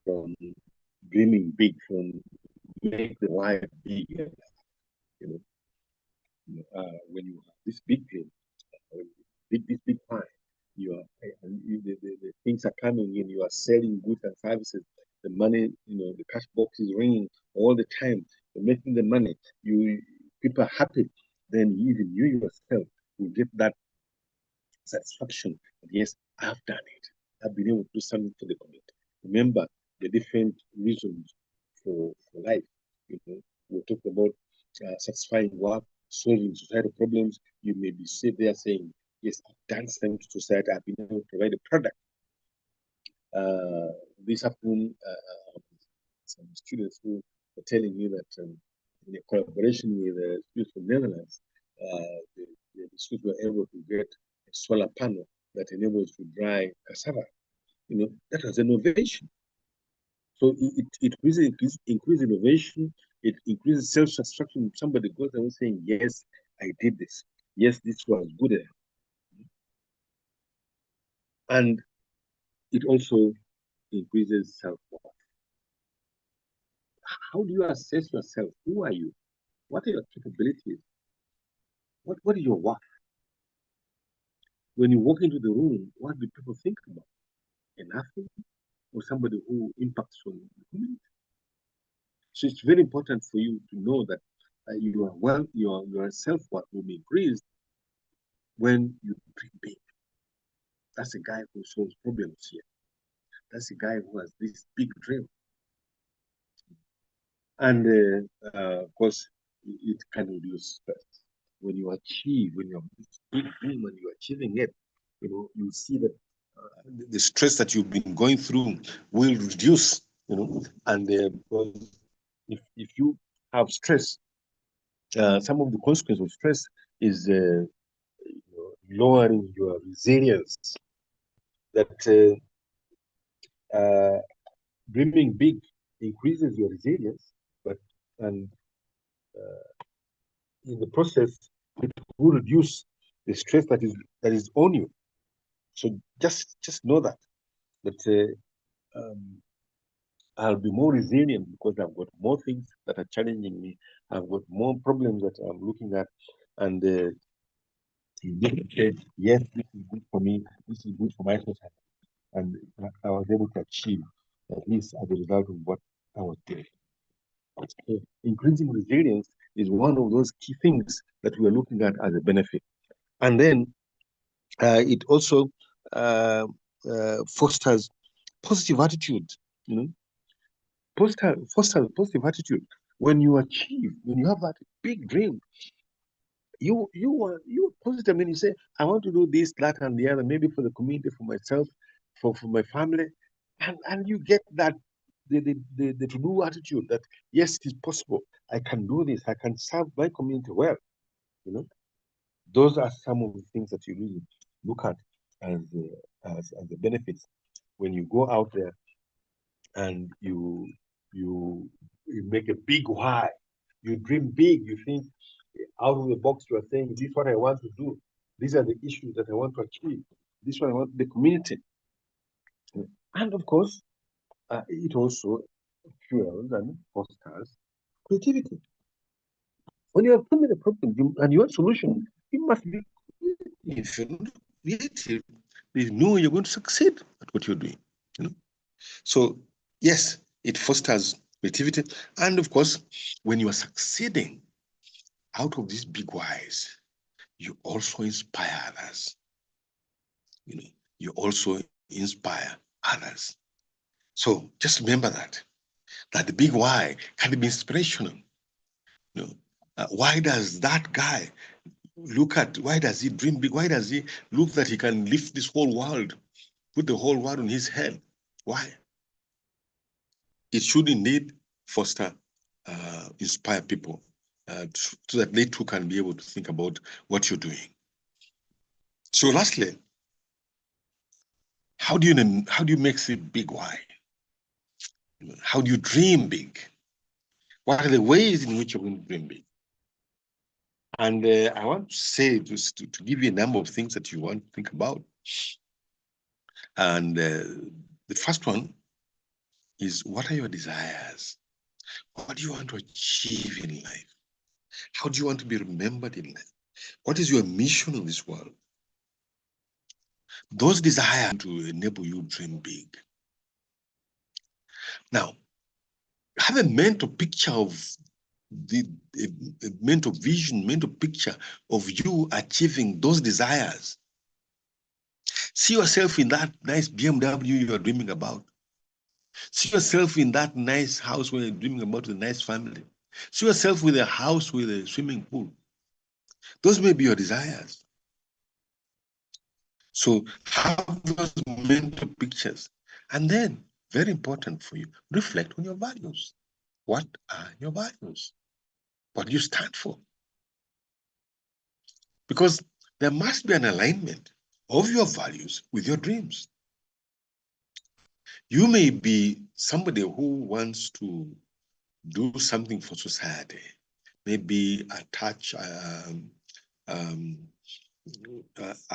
from dreaming big, from make the life bigger. You when you have this big dream, this big pie, you are the things are coming in. You are selling goods and services. The money, the cash box is ringing all the time. You're making the money. People are happy. Then even you yourself will get that satisfaction. Yes, I've done it. I've been able to do something for the community. Remember the different reasons for life. We're talking about satisfying work, solving societal problems. You may be sit there saying, yes, I've done something to society. I've been able to provide a product. This happened. Some students who were telling me that in a collaboration with students from Netherlands, the students were able to get a solar panel that enables to dry cassava. That was innovation. So it increases innovation. It increases self-satisfaction. Somebody goes and saying, yes, I did this. Yes, this was good enough. And it also increases self-worth. How do you assess yourself? Who are you? What are your capabilities? What is your worth? When you walk into the room, what do people think about? An athlete or somebody who impacts on the community? So it's very important for you to know that your self-worth will be increased when you dream big. That's a guy who solves problems here. That's a guy who has this big dream. And of course, it can reduce stress. When you have this big dream and you're achieving it, you see that the stress that you've been going through will reduce, and because if you have stress, some of the consequences of stress is lowering your resilience. That dreaming big increases your resilience, and in the process, it will reduce the stress that is on you. So just know that I'll be more resilient because I've got more things that are challenging me. I've got more problems that I'm looking at, and yes, this is good for me. This is good for my society, and I was able to achieve at least as a result of what I was doing. So increasing resilience is one of those key things that we're looking at as a benefit. And then it also fosters positive attitude. Fosters positive attitude. When you have that big dream, you positive. When you say, I want to do this, that, and the other, maybe for the community, for myself, for my family, and you get that the to-do attitude that yes, it is possible. I can do this. I can serve my community well. Those are some of the things that you really look at as the benefits when you go out there and you make a big why. You dream big. You think out of the box. You are saying, this is what I want to do. These are the issues that I want to achieve. This is what I want the community. And of course, it also fuels and fosters creativity. When you have so many problems and you want solution, you must be creative. If you're not creative, there's no way you're going to succeed at what you're doing. So yes, it fosters creativity. And of course, when you are succeeding out of these big whys, you also inspire others. You also inspire others. So just remember that the big why can be inspirational. Why does that guy why does he dream big? Why does he look that he can lift this whole world, put the whole world on his head? Why? It should indeed inspire people so that they too can be able to think about what you're doing. So lastly, how do you make it big? Why? How do you dream big? What are the ways in which you're going to dream big? And I want to say to give you a number of things that you want to think about. And the first one is, what are your desires? What do you want to achieve in life? How do you want to be remembered in life? What is your mission in this world? Those desires to enable you dream big. Now, have a mental picture of a mental vision, mental picture of you achieving those desires. See yourself in that nice BMW you are dreaming about. See yourself in that nice house where you're dreaming about a nice family. See yourself with a house with a swimming pool. Those may be your desires. So have those mental pictures. And then, very important for you, reflect on your values. What are your values? What do you stand for? Because there must be an alignment of your values with your dreams. You may be somebody who wants to do something for society, maybe attack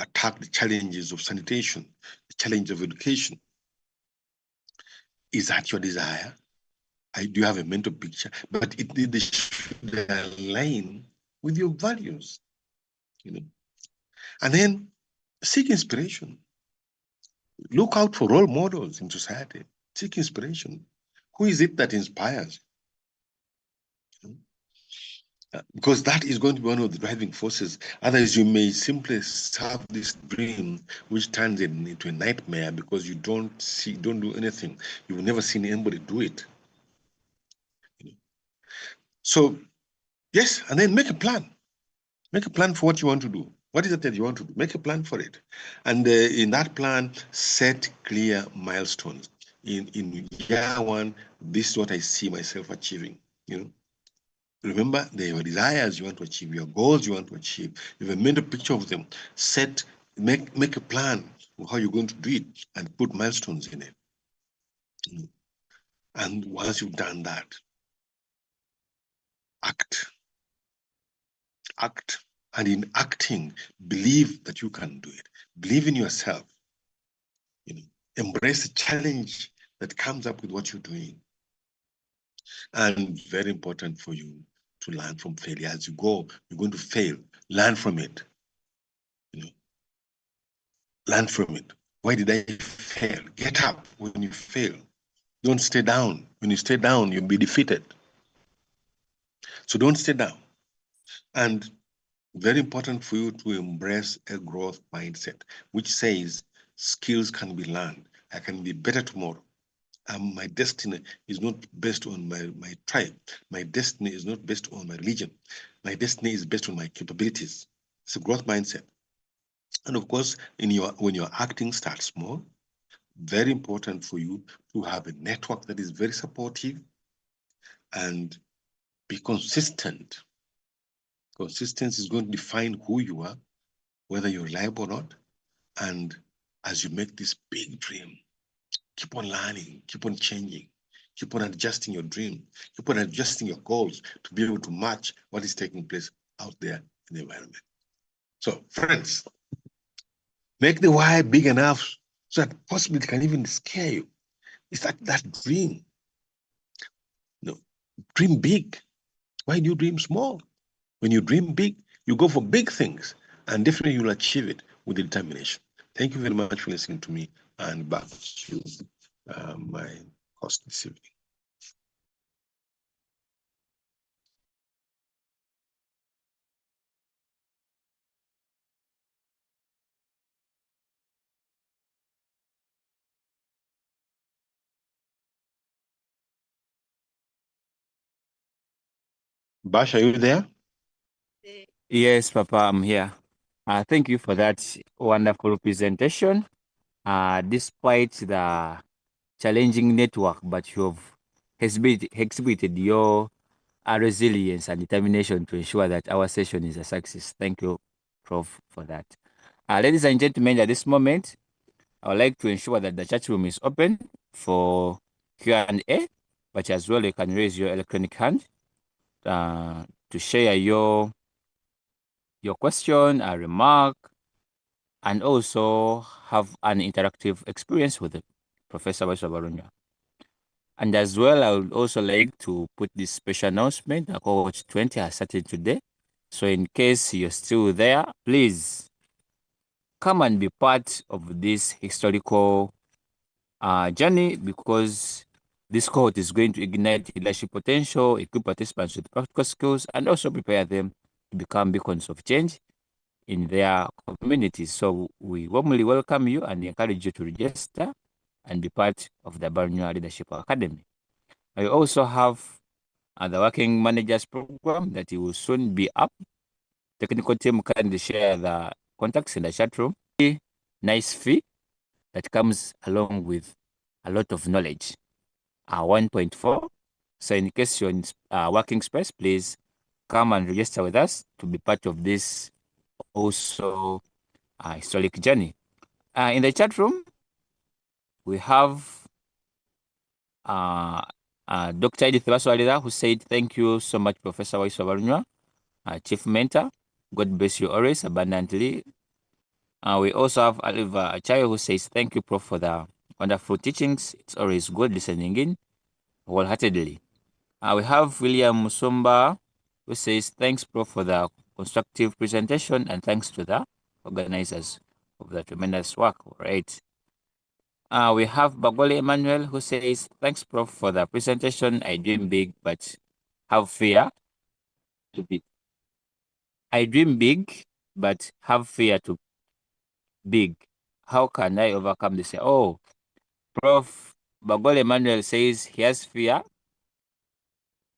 the challenges of sanitation, the challenge of education. Is that your desire? Do you have a mental picture? But it should align with your values, you know. And then seek inspiration. Look out for role models in society. Seek inspiration. Who is it that inspires? Because that is going to be one of the driving forces. Otherwise, you may simply have this dream which turns into a nightmare because you don't do anything. You've never seen anybody do it. So, yes, and then make a plan. Make a plan for what you want to do. What is it that you want to do? Make a plan for it. And in that plan, set clear milestones. In year one, this is what I see myself achieving. Remember, they are your desires you want to achieve, your goals you want to achieve. You have a mental picture of them. Make a plan of how you're going to do it and put milestones in it. And once you've done that, act. Act. And in acting, believe that you can do it. Believe in yourself. Embrace the challenge that comes up with what you're doing. And very important for you to learn from failure. As you go, you're going to fail. Learn from it. Learn from it. Why did I fail? Get up when you fail. Don't stay down. When you stay down, you'll be defeated. So don't stay down. And very important for you to embrace a growth mindset, which says skills can be learned. I can be better tomorrow. My destiny is not based on my tribe. My destiny is not based on my religion. My destiny is based on my capabilities. It's a growth mindset. And of course, when you're acting, start small. Very important for you to have a network that is very supportive and be consistent. Consistency is going to define who you are, whether you're reliable or not. And as you make this big dream, keep on learning, keep on changing, keep on adjusting your dream, keep on adjusting your goals to be able to match what is taking place out there in the environment. So, friends, make the why big enough so that possibly it can even scare you. It's like that dream. No, dream big. Why do you dream small? When you dream big, you go for big things, and definitely you'll achieve it with determination. Thank you very much for listening to me, and back to my host this evening. Bash, are you there? Yes, Papa, I'm here. Thank you for that wonderful presentation. Despite the challenging network, but you have exhibited your resilience and determination to ensure that our session is a success. Thank you, Prof, for that. Ladies and gentlemen, at this moment, I would like to ensure that the chat room is open for Q&A, but as well, you can raise your electronic hand to share your question, a remark, and also have an interactive experience with Professor Barunya. And as well, I would also like to put this special announcement that cohort 20 has started today. So in case you're still there, please come and be part of this historical journey, because this cohort is going to ignite leadership potential, equip participants with practical skills, and also prepare them to become beacons of change in their communities. So we warmly welcome you and encourage you to register and be part of the Barnua Leadership Academy. I also have the Working Managers Program that will soon be up. Technical team kindly share the contacts in the chat room. Nice fee that comes along with a lot of knowledge. 1.4. So in case you're in working space, please come and register with us to be part of this also historic journey. In the chat room, we have Dr. Edith Baswalida, who said, "Thank you so much, Professor Waisobarunwa, Chief Mentor. God bless you always abundantly." We also have Oliver Achayo, who says, "Thank you, Prof, for the wonderful teachings. It's always good listening in wholeheartedly." We have William Musumba, who says, "Thanks, Prof, for the constructive presentation, and thanks to the organizers of the tremendous work." All right. We have Bagole Emmanuel, who says, "Thanks, Prof, for the presentation. I dream big, but have fear to be. I dream big, but have fear to big. How can I overcome this?" Oh, Prof Bagole Emmanuel says he has fear.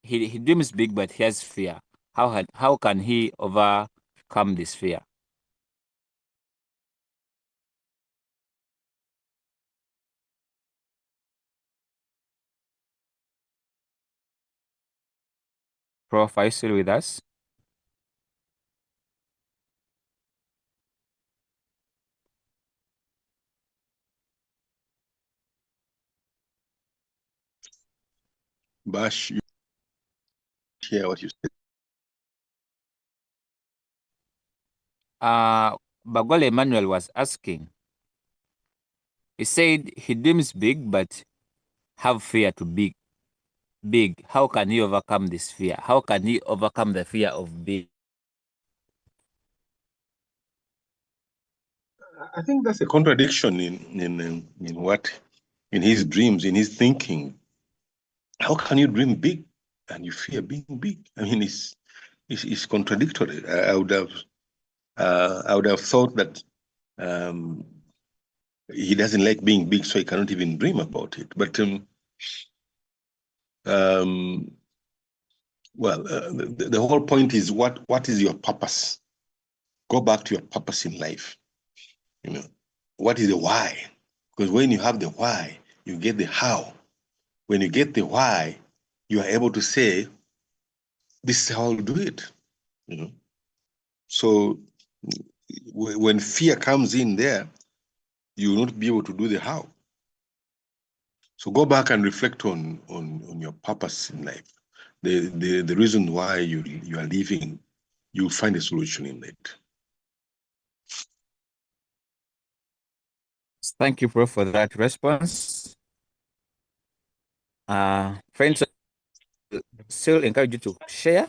He dreams big, but he has fear. How can he overcome this fear? Prof, are you still with us? Bash, you hear what you said. Bagole Emmanuel was asking. He said he dreams big, but have fear to big. Big. How can he overcome this fear? How can he overcome the fear of big? I think that's a contradiction in what, in his dreams, in his thinking. How can you dream big and you fear being big? I mean, it's contradictory. I would have thought that he doesn't like being big, so he cannot even dream about it. But well, the whole point is what is your purpose? Go back to your purpose in life. You know, what is the why? Because when you have the why, you get the how. When you get the why, you are able to say, "This is how I'll do it." You know, so when fear comes in there, you will not be able to do the how. So go back and reflect on your purpose in life, the reason why you are living. You'll find a solution in it. Thank you, Prof, for that response. Friends, still encourage you to share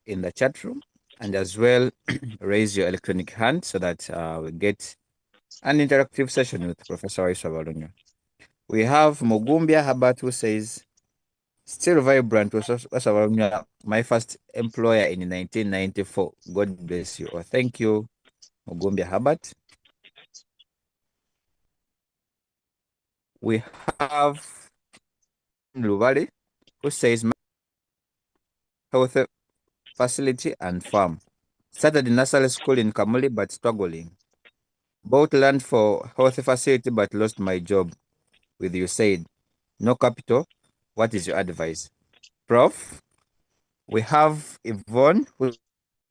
in the chat room and as well raise your electronic hand so that we get an interactive session with Professor Iswabalunga. We have Mogumbia Habat, who says, "Still vibrant, Iswabalunga, my first employer in 1994. God bless you." Oh, thank you, Mogumbia Habat. We have Luvali, who says, "Health facility and farm. Started in nursery school in Kamuli, but struggling. Bought land for health facility, but lost my job with USAID. No capital. What is your advice?" Prof, we have Yvonne, who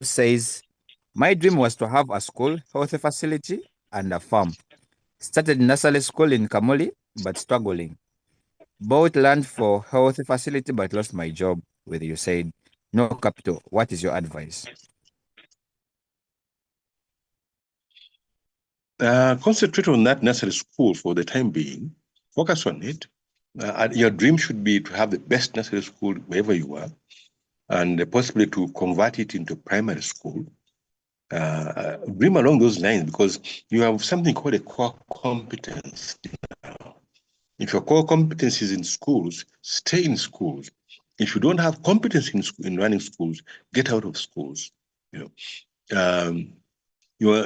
says, "My dream was to have a school, health facility, and a farm. Started nursery school in Kamuli, but struggling. Bought land for health facility, but lost my job with USAID. No capital. What is your advice?" Concentrate on that nursery school for the time being. Focus on it. Your dream should be to have the best nursery school wherever you are, and possibly to convert it into primary school. Dream along those lines, because you have something called a core competence. If your core competence is in schools, stay in schools. If you don't have competence in running schools, get out of schools. You know, you're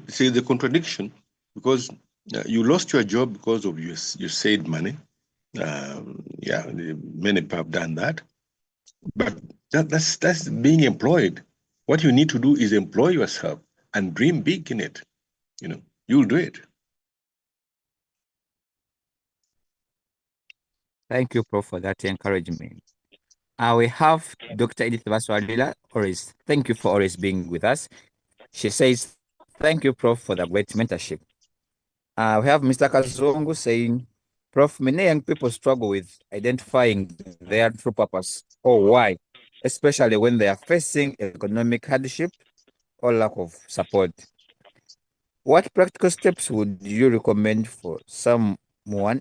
say the contradiction, because you lost your job because of you saved money. Yeah, many people have done that, but that's being employed. What you need to do is employ yourself and dream big in it. You'll do it. Thank you, Prof, for that encouragement. We have Dr. Edith Baswadila. Always, thank you for always being with us. She says, thank you, Prof, for the great mentorship. We have Mr. Kazungu saying, Prof, many young people struggle with identifying their true purpose or why, especially when they are facing economic hardship or lack of support. What practical steps would you recommend for someone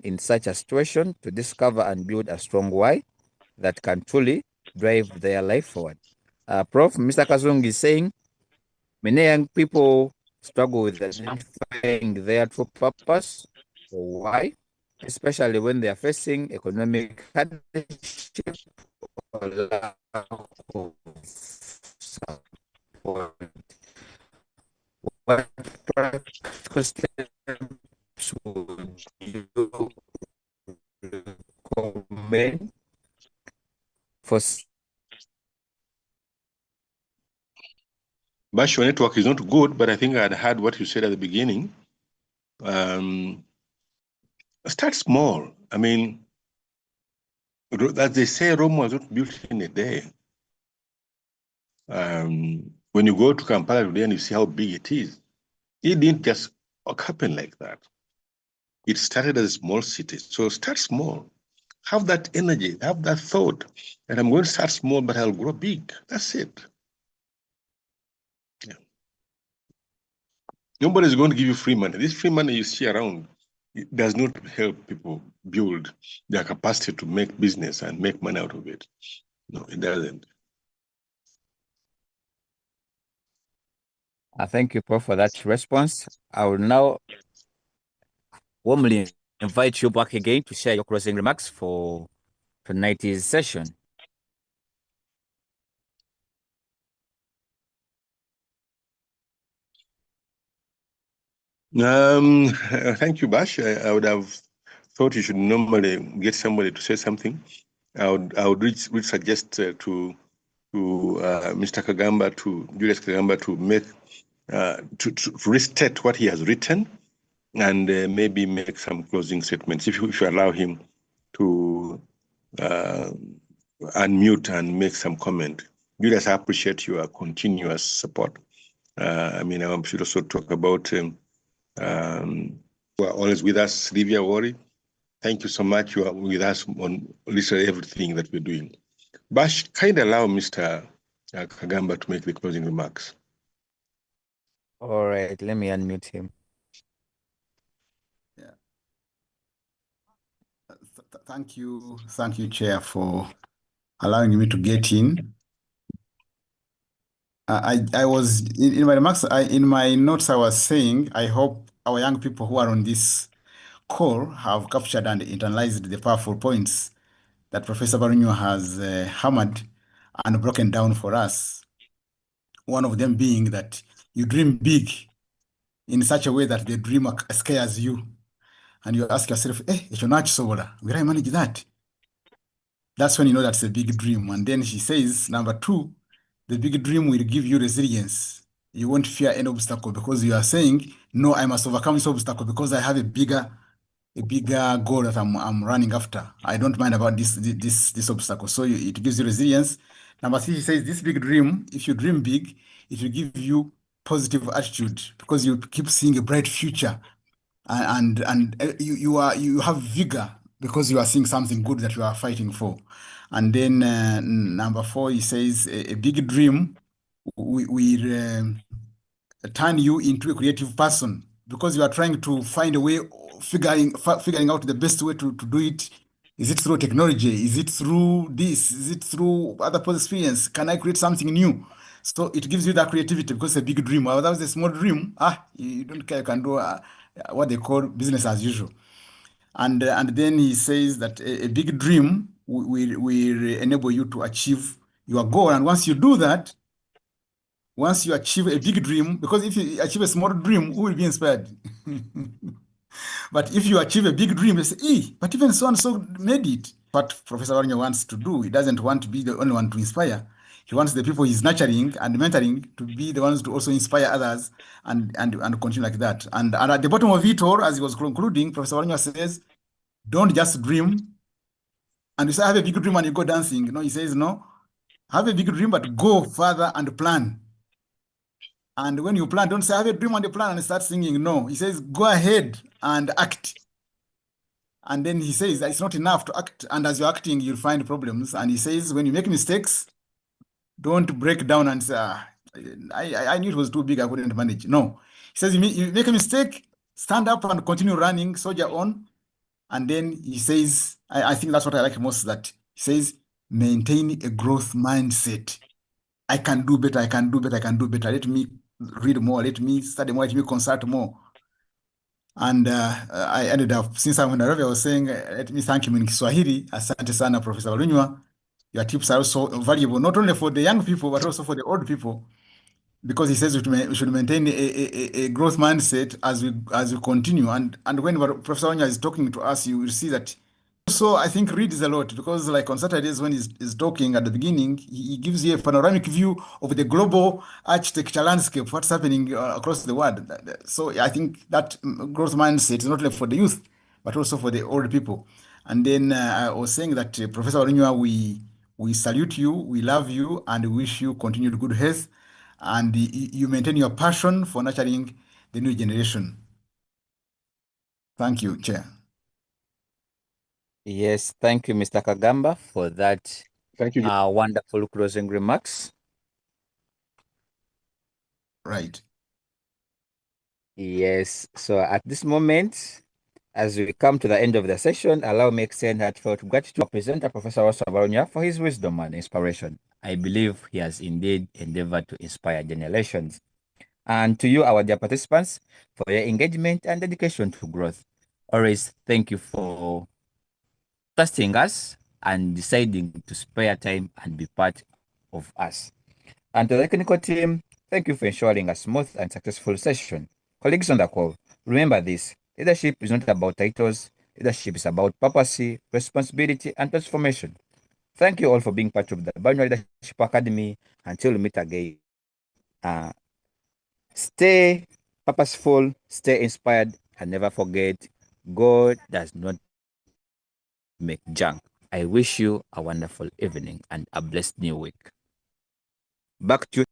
in such a situation to discover and build a strong why that can truly drive their life forward? Prof, Mr. Kazung is saying many young people struggle with identifying their true purpose or why, especially when they are facing economic hardship or lack of support. What practical steps would you recommend for Bash, your network is not good, but I think I had heard what you said at the beginning. Start small. I mean, as they say, Rome was not built in a day. When you go to Kampala today and you see how big it is, it didn't just happen like that. It started as a small city. So start small. Have that energy, have that thought, and I'm going to start small, but I'll grow big. That's it. Yeah. Nobody's going to give you free money. This free money you see around, it does not help people build their capacity to make business and make money out of it. No, it doesn't. Thank you, Prof, for that response. I will now warmly invite you back again to share your closing remarks for tonight's session. Thank you, Bash. I would have thought you should normally get somebody to say something. I would suggest to Mr. Kagamba, to Julius Kagamba, to make to restate what he has written, and maybe make some closing statements if you allow him to unmute and make some comment. Julius, I appreciate your continuous support. I mean, I should also talk about who are always with us, Livia Wari. Thank you so much. You are with us on literally everything that we're doing. Bash, kind of allow Mr. Kagamba to make the closing remarks. All right, let me unmute him. Yeah. Thank you, Chair, for allowing me to get in. I was in my remarks. In my notes, I was saying I hope our young people who are on this call have captured and internalized the powerful points that Professor Barunyo has hammered and broken down for us. One of them being that you dream big in such a way that the dream scares you, and you ask yourself, "Eh, it's not so will I manage that?" That's when you know that's a big dream. And then she says, number two, the big dream will give you resilience. You won't fear any obstacle because you are saying, no, I must overcome this obstacle because I have a bigger goal that I'm running after. I don't mind about this obstacle. So it gives you resilience. Number three, he says, this big dream, if you dream big, it will give you positive attitude because you keep seeing a bright future, and you have vigor because you are seeing something good that you are fighting for. And then number four, he says a big dream will turn you into a creative person because you are trying to find a way, figuring out the best way to do it. Is it through technology? Is it through this? Is it through other people's experience? Can I create something new? So it gives you that creativity because it's a big dream. That was a small dream. You don't care. You can do what they call business as usual. And then he says that a big dream will enable you to achieve your goal. And once you do that, once you achieve a big dream, because if you achieve a small dream, who will be inspired? But if you achieve a big dream, you say, but even so and so made it. What Professor Warnya wants to do, he doesn't want to be the only one to inspire. He wants the people he's nurturing and mentoring to be the ones to also inspire others and continue like that. And at the bottom of it all, as he was concluding, Professor Warnya says, don't just dream. And you say, I have a big dream and you go dancing. He says, no, have a big dream, but go further and plan. And when you plan, don't say, I have a dream and you plan and start singing. No, he says, go ahead and act. And then he says that it's not enough to act. And as you're acting, you'll find problems. And he says, when you make mistakes, don't break down and say, I knew it was too big, I couldn't manage. No. He says, you make a mistake, stand up and continue running, soldier on. And then he says, I think that's what I like most, that he says, maintain a growth mindset. I can do better, I can do better, I can do better. Let me read more, let me study more, let me consult more. And I ended up, since I'm in Nairobi, I was saying, let me thank him in Kiswahili. Asante sana, Professor Walunywa. Your tips are also valuable, not only for the young people, but also for the old people, because he says we should maintain a growth mindset as we continue. And when Professor Walunywa is talking to us, you will see that. Also, I think reads a lot, because like on Saturdays when he's talking at the beginning, he gives you a panoramic view of the global architecture landscape, what's happening across the world. So I think that growth mindset is not only for the youth, but also for the old people. And then I was saying that Professor Walunywa, we salute you, we love you, and wish you continued good health, and you maintain your passion for nurturing the new generation. Thank you, Chair. Yes, thank you, Mr. Kagamba, for that Thank you. wonderful closing remarks. Right. Yes, so at this moment, as we come to the end of the session, allow me to extend heartfelt gratitude to our presenter, Professor Walunywa, for his wisdom and inspiration. I believe he has indeed endeavored to inspire generations. And to you, our dear participants, for your engagement and dedication to growth. Always thank you for trusting us and deciding to spare time and be part of us. And to the technical team, thank you for ensuring a smooth and successful session. Colleagues on the call, remember this: leadership is not about titles, leadership is about purpose, responsibility, and transformation. Thank you all for being part of the Banyo Leadership Academy. Until we meet again, stay purposeful, stay inspired, and never forget, God does not make junk. I wish you a wonderful evening and a blessed new week. Back to you.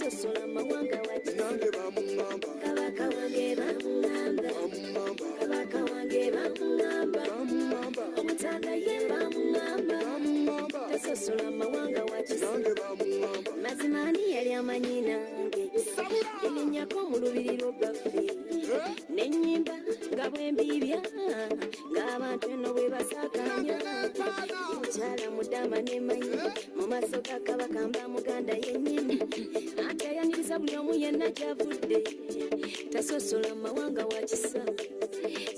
tasosola amawanga waki nange bamungamba kabaka wange bamungamba kabaka wange bamungamba omutanda ye bamungamba tasosola amawanga waki nange bamungamba mazimani yali amanyi nange yenyako mu lubiri lw'obaffe n'ennyimba nga bwembibya ng'abantu eno bwe basakanya mukyala mudama nemanyi mu maaso ga kabaka mba muganda yennyini anti ayaniriza buli omu yenna gy'avudde tasosola amawanga wa kisa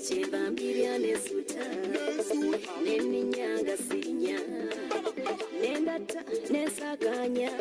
kyeva mbirya nesuta neninya nga sirinya nendata nesakanya